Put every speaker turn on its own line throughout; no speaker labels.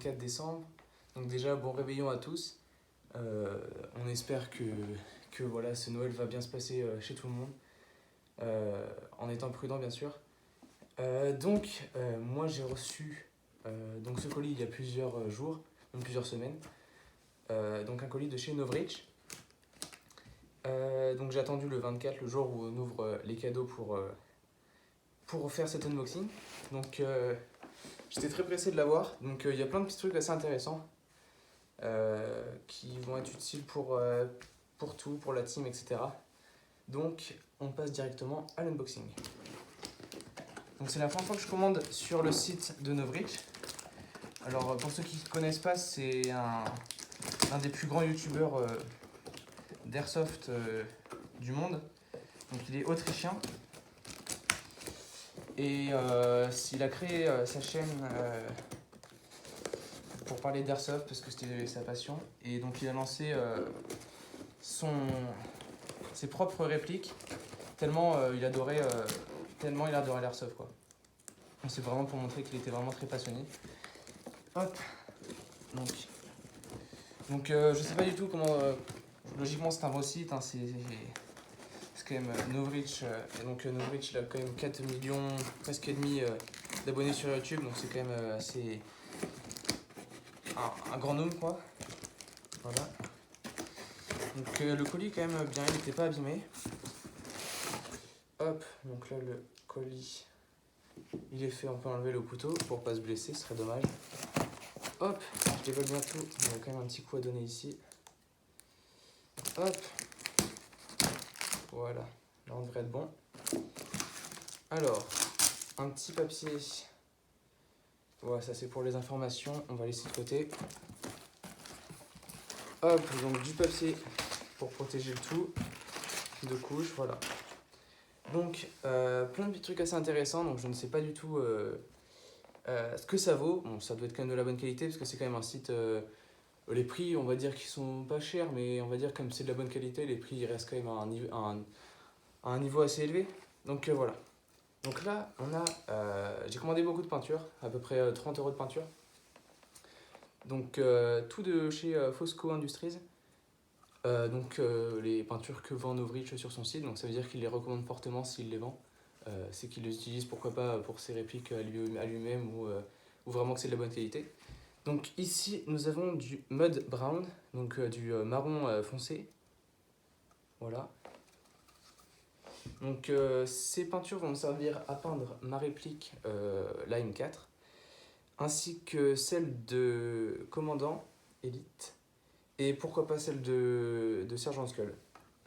24 décembre. Donc déjà, bon réveillon à tous. On espère que voilà, ce Noël va bien se passer chez tout le monde, en étant prudent bien sûr. Moi j'ai reçu donc ce colis il y a plusieurs jours, donc plusieurs semaines. Donc un colis de chez Novreach. Donc j'ai attendu le 24, le jour où on ouvre les cadeaux pour faire cet unboxing. Donc j'étais très pressé de l'avoir. Donc il y a plein de petits trucs assez intéressants qui vont être utiles pour tout, pour la team, etc. Donc on passe directement à l'unboxing. Donc c'est la première fois que je commande sur le site de Novreach. Alors pour ceux qui ne connaissent pas, c'est un des plus grands youtubeurs d'airsoft du monde. Donc il est autrichien. Et il a créé sa chaîne pour parler d'airsoft parce que c'était sa passion. Et donc il a lancé ses propres répliques tellement il adorait l'airsoft quoi. C'est vraiment pour montrer qu'il était vraiment très passionné. Hop. Donc je sais pas du tout comment. Logiquement c'est un beau site, hein, c'est quand même Novreach. Et donc Novreach il a quand même 4 millions, presque et demi d'abonnés sur YouTube, donc c'est quand même assez. Un grand nombre quoi. Voilà. Donc le colis est quand même bien, il n'était pas abîmé. Hop, donc là le colis il est fait, on peut enlever le couteau pour pas se blesser, ce serait dommage. Hop, je dévoile bien tout, il y a quand même un petit coup à donner ici. Hop, voilà, là on devrait être bon. Alors, un petit papier, voilà, ça c'est pour les informations, on va laisser de côté. Hop, donc du papier pour protéger le tout, deux couches, voilà. Donc, plein de petits trucs assez intéressants, donc je ne sais pas du tout ce que ça vaut. Bon, ça doit être quand même de la bonne qualité, parce que c'est quand même un site... les prix, on va dire qu'ils sont pas chers, mais on va dire comme c'est de la bonne qualité, les prix ils restent quand même à un niveau assez élevé. Donc voilà. Donc là, j'ai commandé beaucoup de peinture, à peu près 30 € de peinture. Donc tout de chez Fosco Industries. Les peintures que vend Novreach sur son site, donc ça veut dire qu'il les recommande fortement s'il les vend. C'est qu'il les utilise pourquoi pas pour ses répliques à lui-même ou vraiment que c'est de la bonne qualité. Donc ici nous avons du mud brown, donc du marron foncé. Voilà. Donc ces peintures vont me servir à peindre ma réplique la M4, ainsi que celle de commandant Elite, et pourquoi pas celle de Sergent Skull.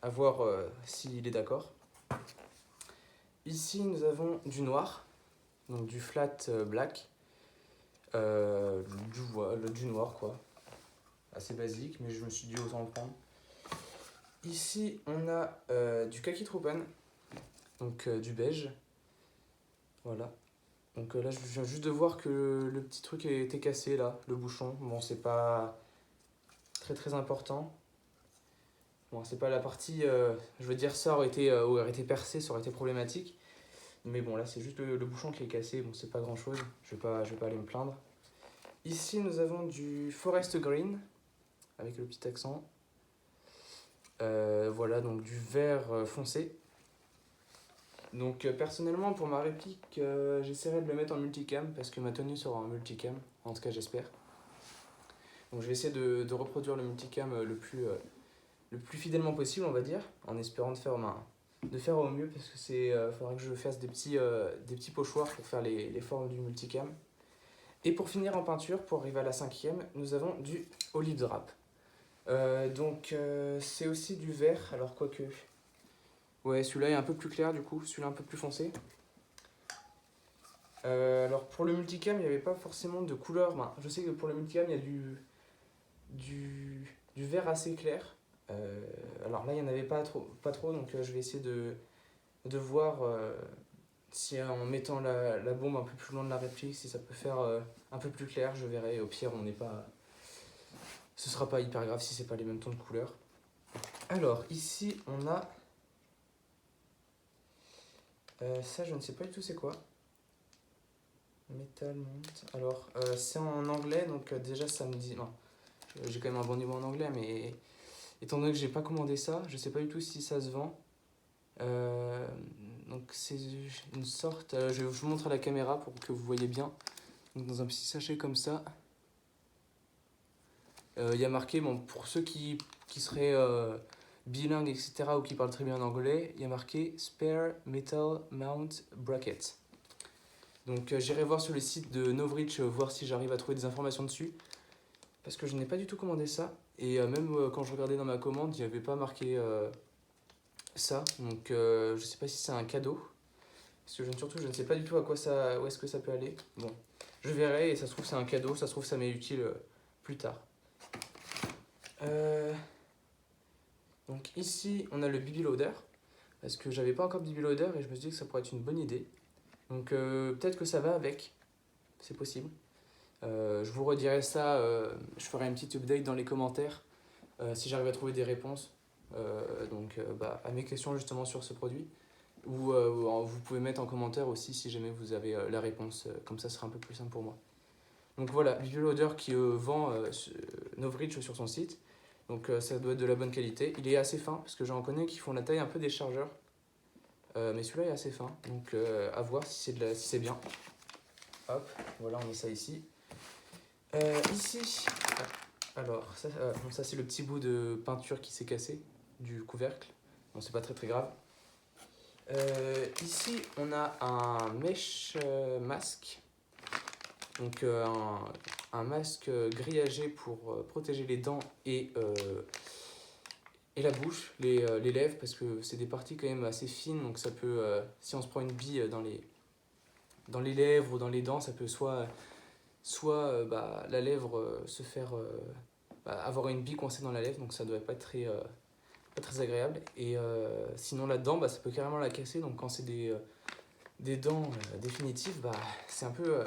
À voir s'il est d'accord. Ici nous avons du noir, donc du flat black, du noir quoi. Assez basique, mais je me suis dit autant le prendre. Ici, on a du kaki Truppen, donc du beige. Voilà. Donc là, je viens juste de voir que le petit truc était cassé là, le bouchon. Bon, c'est pas très très important. Bon, c'est pas la partie, je veux dire, ça aurait été percé, ça aurait été problématique. Mais bon, là, c'est juste le bouchon qui est cassé. Bon, c'est pas grand chose. Je vais pas aller me plaindre. Ici, nous avons du Forest Green, avec le petit accent. Voilà, donc du vert foncé. Donc personnellement, pour ma réplique, j'essaierai de le mettre en multicam, parce que ma tenue sera en multicam, en tout cas j'espère. Donc je vais essayer de reproduire le multicam le plus fidèlement possible, on va dire, en espérant de faire au mieux, parce que faudra que je fasse des petits pochoirs pour faire les formes du multicam. Et pour finir en peinture, pour arriver à la 5e, nous avons du olive drap. C'est aussi du vert, alors quoique... Ouais, celui-là est un peu plus clair du coup, celui-là un peu plus foncé. Alors pour le multicam, il n'y avait pas forcément de couleur. Ben, je sais que pour le multicam, il y a du vert assez clair. Alors là, il n'y en avait pas trop, donc je vais essayer de voir si en mettant la bombe un peu plus loin de la réplique, si ça peut faire un peu plus clair, je verrai. Au pire, ce sera pas hyper grave si c'est pas les mêmes tons de couleur. Alors ici, on a... ça, je ne sais pas du tout c'est quoi. Metal Mount. Alors, c'est en anglais, donc déjà ça me dit. Non, j'ai quand même un bon niveau en anglais, mais étant donné que j'ai pas commandé ça, je sais pas du tout si ça se vend. Euh, donc, c'est une sorte. Je vous montre à la caméra pour que vous voyez bien. Donc, dans un petit sachet comme ça, il y a marqué, bon, pour ceux qui seraient bilingues, etc., ou qui parlent très bien anglais, il y a marqué Spare Metal Mount Bracket. Donc j'irai voir sur le site de Novreach, voir si j'arrive à trouver des informations dessus. Parce que je n'ai pas du tout commandé ça. Et même quand je regardais dans ma commande, il n'y avait pas marqué ça. Donc je sais pas si c'est un cadeau. Parce que surtout je ne sais pas du tout à quoi ça, où est-ce que ça peut aller. Bon, je verrai et ça se trouve c'est un cadeau, ça se trouve ça m'est utile plus tard. Donc ici on a le Baby Loader. Parce que j'avais pas encore de Baby Loader et je me suis dit que ça pourrait être une bonne idée. Donc peut-être que ça va avec, c'est possible. Je vous redirai ça, je ferai une petite update dans les commentaires si j'arrive à trouver des réponses à mes questions justement sur ce produit. Ou vous pouvez mettre en commentaire aussi si jamais vous avez la réponse, comme ça sera un peu plus simple pour moi. Donc voilà, BiblioLoader qui vend Novreach sur son site. Donc ça doit être de la bonne qualité. Il est assez fin parce que j'en connais qui font la taille un peu des chargeurs. Mais celui-là est assez fin, donc à voir si c'est bien. Hop, voilà, on met ça ici. Ici, alors ça c'est le petit bout de peinture qui s'est cassé du couvercle. Bon, c'est pas très très grave. Ici, on a un mesh masque. Donc un masque grillagé pour protéger les dents et la bouche, les lèvres, parce que c'est des parties quand même assez fines. Donc ça peut, si on se prend une bille dans les lèvres ou dans les dents, ça peut soit la lèvre se faire avoir une bille coincée dans la lèvre, donc ça doit pas être pas très agréable. Et sinon la dent, ça peut carrément la casser, donc quand c'est des dents définitives, c'est un peu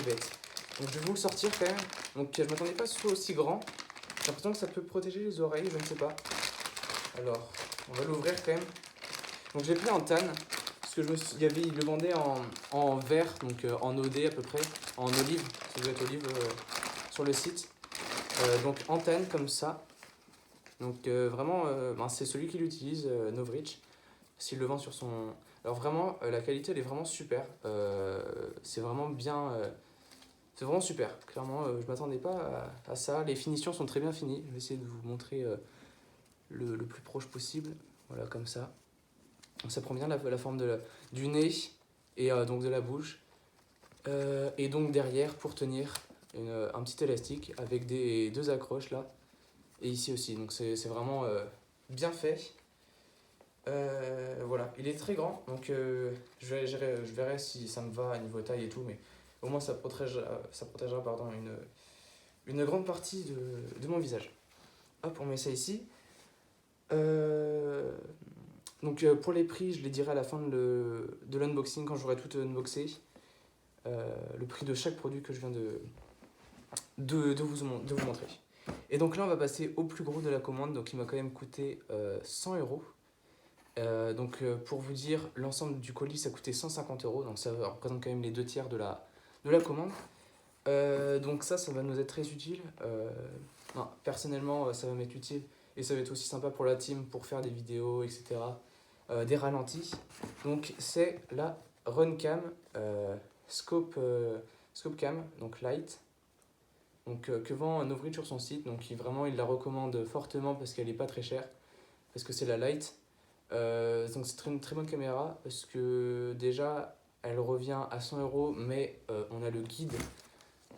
bête. Donc je vais vous le sortir quand même. Donc je m'attendais pas à ce que ce soit aussi grand. J'ai l'impression que ça peut protéger les oreilles, je ne sais pas. Alors, on va l'ouvrir quand même. Donc j'ai pris en tanne, parce que il le vendait en verre, donc en OD à peu près, en olive, ça doit être olive sur le site. Donc en tanne comme ça. Donc vraiment, c'est celui qui l'utilise, Novreach, s'il le vend sur son... Alors vraiment, la qualité elle est vraiment super. C'est vraiment bien... c'est vraiment super. Clairement, je m'attendais pas à ça. Les finitions sont très bien finies. Je vais essayer de vous montrer le plus proche possible. Voilà, comme ça. Ça prend bien la forme du nez et donc de la bouche. Et donc derrière, pour tenir un petit élastique avec deux accroches là. Et ici aussi. Donc c'est vraiment bien fait. Voilà, il est très grand. Donc je verrai si ça me va à niveau taille et tout. Mais au moins ça protégera une grande partie de mon visage. Hop, on met ça ici. Donc pour les prix, je les dirai à la fin de l'unboxing, quand j'aurai tout unboxé. Le prix de chaque produit que je viens de vous montrer. Et donc là, on va passer au plus gros de la commande. Donc il m'a quand même coûté 100 euros. Donc pour vous dire, l'ensemble du colis, ça coûtait 150 euros. Donc ça représente quand même les 2/3 de la commande. Donc ça va nous être très utile. Personnellement, ça va m'être utile. Et ça va être aussi sympa pour la team pour faire des vidéos, etc. Des ralentis. Donc c'est la Runcam Scope Cam, donc Light. Donc, que vend Novreach sur son site. Donc il la recommande fortement parce qu'elle n'est pas très chère. Parce que c'est la Light. Donc c'est une très bonne caméra parce que déjà elle revient à 100 euros, mais on a le guide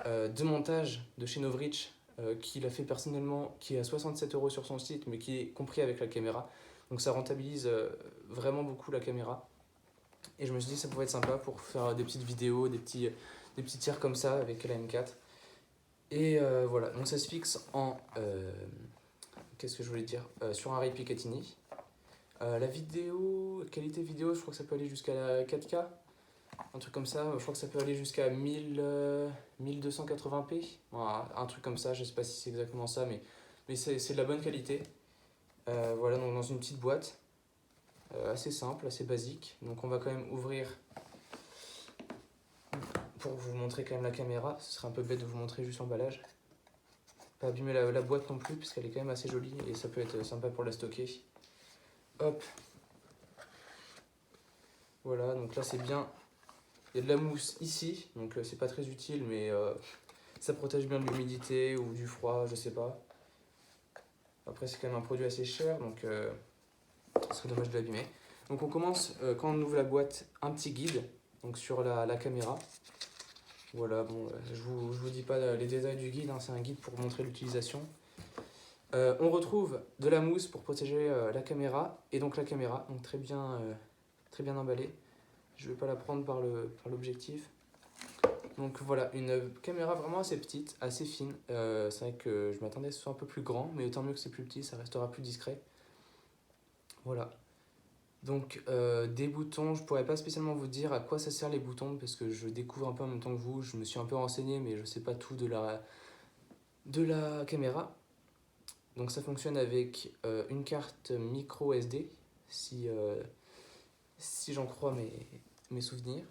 de montage de chez Novreach qu'il a fait personnellement, qui est à 67 euros sur son site, mais qui est compris avec la caméra. Donc ça rentabilise vraiment beaucoup la caméra. Et je me suis dit que ça pouvait être sympa pour faire des petites vidéos, des petits tirs comme ça avec la M4. Et voilà, donc ça se fixe en... qu'est-ce que je voulais dire sur un Ray Picatinny. La qualité vidéo, je crois que ça peut aller jusqu'à la 4K. Un truc comme ça, je crois que ça peut aller jusqu'à 1280p. Voilà, un truc comme ça, je sais pas si c'est exactement ça, mais c'est de la bonne qualité. Voilà, donc dans une petite boîte. Assez simple, assez basique. Donc on va quand même ouvrir pour vous montrer quand même la caméra, ce serait un peu bête de vous montrer juste l'emballage. Pas abîmer la boîte non plus, puisqu'elle est quand même assez jolie et ça peut être sympa pour la stocker. Hop. Voilà, donc là c'est bien. Il y a de la mousse ici, donc c'est pas très utile, mais ça protège bien de l'humidité ou du froid, je sais pas. Après c'est quand même un produit assez cher, donc ce serait dommage de l'abîmer. Donc on commence, quand on ouvre la boîte, un petit guide donc sur la caméra. Voilà, bon, je vous dis pas les détails du guide, hein, c'est un guide pour montrer l'utilisation. On retrouve de la mousse pour protéger la caméra, et donc la caméra, donc très bien emballée. Je vais pas la prendre par l'objectif. Donc voilà, une caméra vraiment assez petite, assez fine. C'est vrai que je m'attendais à ce que ce soit un peu plus grand, mais tant mieux que c'est plus petit, ça restera plus discret. Voilà. Donc des boutons, je pourrais pas spécialement vous dire à quoi ça sert les boutons, parce que je découvre un peu en même temps que vous. Je me suis un peu renseigné, mais je sais pas tout de la caméra. Donc ça fonctionne avec une carte micro SD, si j'en crois mes souvenirs.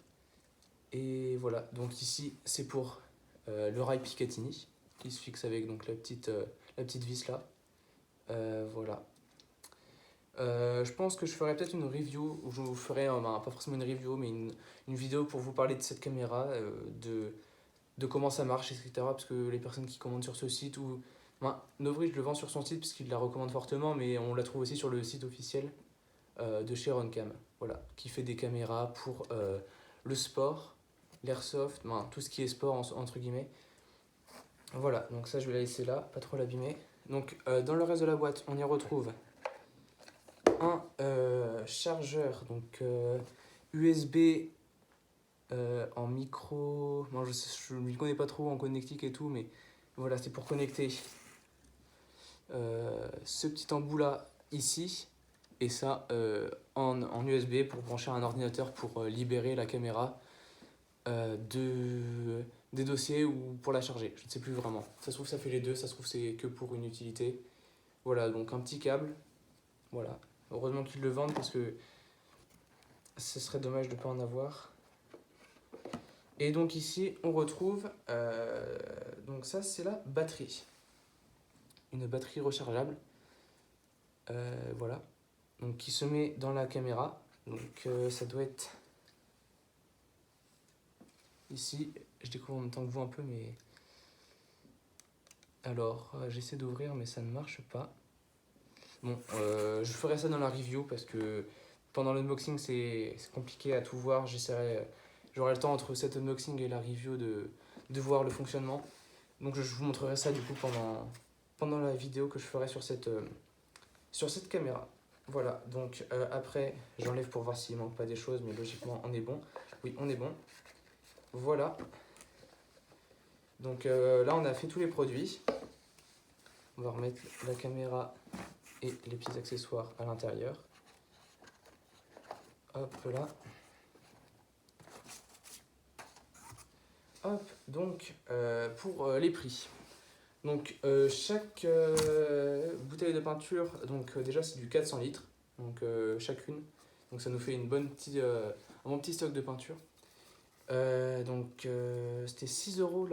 Et voilà, donc ici c'est pour le rail Picatinny, qui se fixe avec donc la petite vis là. Voilà. Je pense que je ferai peut-être une review, où je vous ferai, pas forcément une review, mais une vidéo pour vous parler de cette caméra, de comment ça marche, etc. Parce que les personnes qui commandent sur ce site, Novry je le vends sur son site parce qu'il la recommande fortement, mais on la trouve aussi sur le site officiel de chez Runcam, voilà, qui fait des caméras pour le sport, l'airsoft, tout ce qui est sport entre guillemets. Voilà, donc ça je vais la laisser là, pas trop l'abîmer. Donc dans le reste de la boîte, on y retrouve un chargeur, donc USB en micro. Bon, je ne m'y connais pas trop en connectique et tout, mais voilà, c'est pour connecter ce petit embout là ici, et ça en USB pour brancher un ordinateur pour libérer la caméra des dossiers ou pour la charger. Je ne sais plus vraiment. Ça se trouve, ça fait les deux, ça se trouve, c'est que pour une utilité. Voilà, donc un petit câble. Voilà. Heureusement qu'ils le vendent parce que ce serait dommage de ne pas en avoir. Et donc ici, on retrouve, donc ça c'est la batterie. Une batterie rechargeable. Voilà. Donc qui se met dans la caméra. Donc ça doit être ici. Je découvre en même temps que vous un peu, mais... Alors, j'essaie d'ouvrir, mais ça ne marche pas. Bon, je ferai ça dans la review parce que pendant l'unboxing, c'est compliqué à tout voir. J'aurai le temps entre cet unboxing et la review de voir le fonctionnement. Donc je vous montrerai ça du coup pendant la vidéo que je ferai sur cette caméra. Voilà, donc après, j'enlève pour voir s'il manque pas des choses, mais logiquement, on est bon. Oui, on est bon. Voilà. Donc là, on a fait tous les produits. On va remettre la caméra et les petits accessoires à l'intérieur. Hop là. Hop, donc pour les prix. Donc chaque bouteille de peinture, donc déjà c'est du 400 litres, donc chacune. Donc ça nous fait un bon petit stock de peinture. Donc c'était 6 €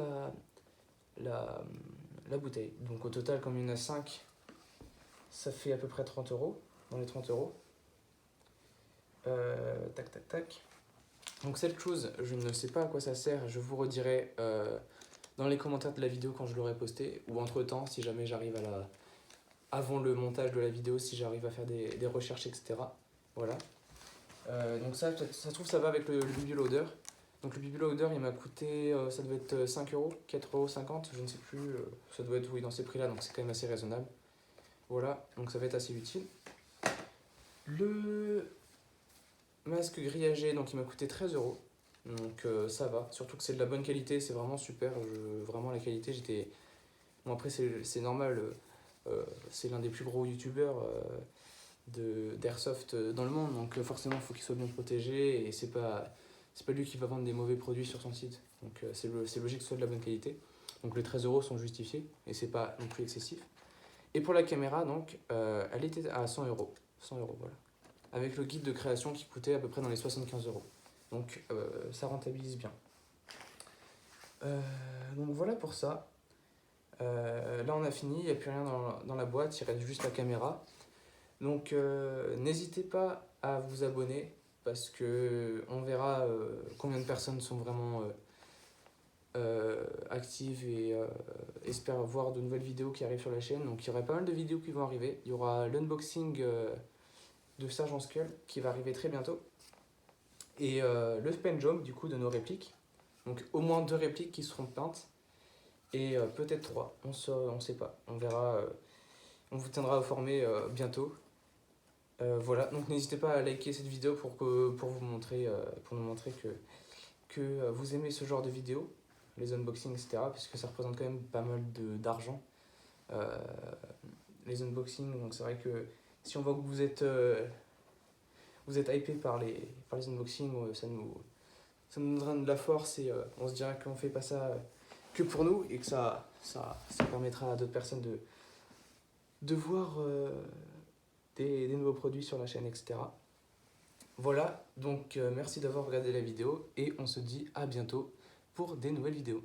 la bouteille. Donc au total, comme il y en a 5, ça fait à peu près 30 €, dans les 30 €. Tac, tac, tac. Donc cette chose, je ne sais pas à quoi ça sert, je vous redirai dans les commentaires de la vidéo quand je l'aurai posté, ou entre temps, si jamais j'arrive avant le montage de la vidéo, si j'arrive à faire des recherches, etc. Voilà. Donc ça se trouve, ça va avec le Baby Loader. Donc le Baby Loader, il m'a coûté, ça devait être 5 €, 4,50 €, je ne sais plus, ça doit être oui, dans ces prix-là, donc c'est quand même assez raisonnable. Voilà, donc ça va être assez utile. Le masque grillagé, donc il m'a coûté 13 €. Donc ça va, surtout que c'est de la bonne qualité, c'est vraiment super. Vraiment la qualité, j'étais... Bon après c'est normal, c'est l'un des plus gros youtubeurs d'airsoft dans le monde, donc forcément il faut qu'il soit bien protégé, et c'est pas lui qui va vendre des mauvais produits sur son site. Donc c'est logique que ce soit de la bonne qualité. Donc les 13 € sont justifiés, et c'est pas non plus excessif. Et pour la caméra, donc, elle était à 100 €. 100 €, voilà. Avec le guide de création qui coûtait à peu près dans les 75 €. Donc ça rentabilise bien. Donc voilà pour ça. Là on a fini, il n'y a plus rien dans la boîte, il reste juste la caméra. Donc n'hésitez pas à vous abonner parce que on verra combien de personnes sont vraiment actives et espèrent voir de nouvelles vidéos qui arrivent sur la chaîne. Donc il y aura pas mal de vidéos qui vont arriver. Il y aura l'unboxing de Sergent Skull qui va arriver très bientôt. Et le pen job du coup de nos répliques. Donc au moins 2 répliques qui seront peintes. Et peut-être 3, on sait pas. On verra, on vous tiendra informé bientôt. Voilà, donc n'hésitez pas à liker cette vidéo pour vous montrer, pour nous montrer que vous aimez ce genre de vidéos, les unboxings, etc. Parce que ça représente quand même pas mal d'argent. Les unboxings, donc c'est vrai que si on voit que vous êtes hypé par les unboxings, ça nous donne de la force et on se dira qu'on fait pas ça que pour nous et que ça permettra à d'autres personnes de voir des nouveaux produits sur la chaîne, etc. Voilà, donc merci d'avoir regardé la vidéo et on se dit à bientôt pour des nouvelles vidéos.